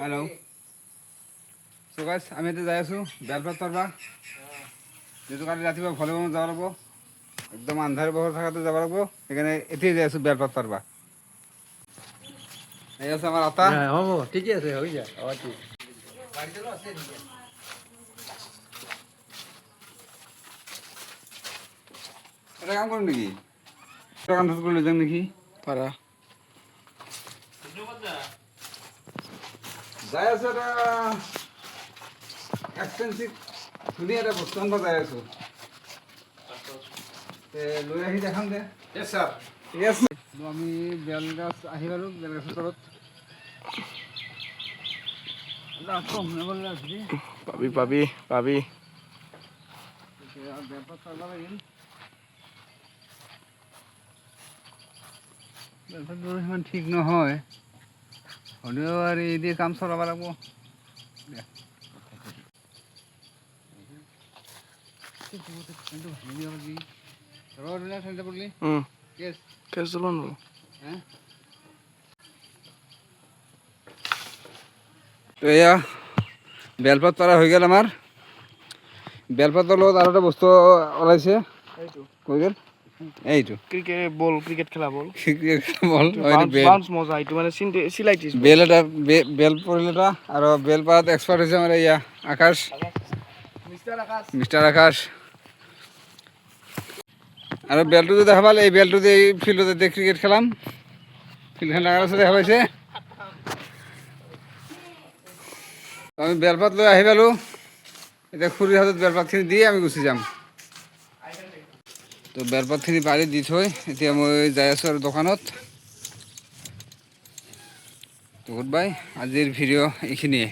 hello so guys আমি এতিয়া যাই আছো বেলপাত পাৰবা যেটো কালি ৰাতিপুৱা ভলিবম যাব লাগিব একদম আন্ধাৰ বহৰ থাকাতে যাব লাগিব এখানে এতিয়া যাই আছো বেলপাত পাৰবা এই আছে আমার আতা হ'ব ঠিকই আছে হৈ যা ঠিক গাড়ি চলো আছে এটা কাম করুন নাকি এটা কাম করলে যান নাকি পাৰা যাই আছো এটা এক্সপেন্সিভ ধুনীয়া এটা বস্তু আনবা যাই আছো লৈ আহি দেখাম দে ইয়েস স্যার ইয়েস আমি বেলগাছ আহি গ'লো বেলগাছৰ তলত পাবি পাবি পাবি বেলপাত পাৰবা লাগিল বেলপাতবোৰ সিমান ঠিক নহয় হ'লেও আৰু এই দিয়ে কাম চলাব লাগিব কেছ চলন তো এয়া বেলপাত পাৰা হৈ গ'ল আমাৰ বেলপাতৰ লগত আৰু এটা বস্তু ওলাইছে হৈ গ'ল এইটো ক্রিকেট বল ক্রিকেট খেলা বল বল বাউন্স মজা এইটো মানে সিলাইটিস বেল এটা বেল পৰিল এটা আৰু বেল পাত এক্সপাৰ্ট হৈছে আমাৰ এয়া আকাশ মিষ্টাৰ আকাশ আৰু বেলটো যে দেখা পালে এই বেলটো যে এই ফিল্ডতে ক্ৰিকেট খেলাম ফিল্ডখন ডাঙৰ আছে দেখা পাইছে আমি বেলপাত লৈ আহি পালোঁ এতিয়া খুৰীৰ হাতত বেলপাতখিনি দি আমি গুচি যাম তো বেলপাতখিনি পাৰি দি থৈ এতিয়া মই যাই আছোঁ আৰু দোকানত তো গুড বাই আজিৰ ভিডিঅ' এইখিনিয়ে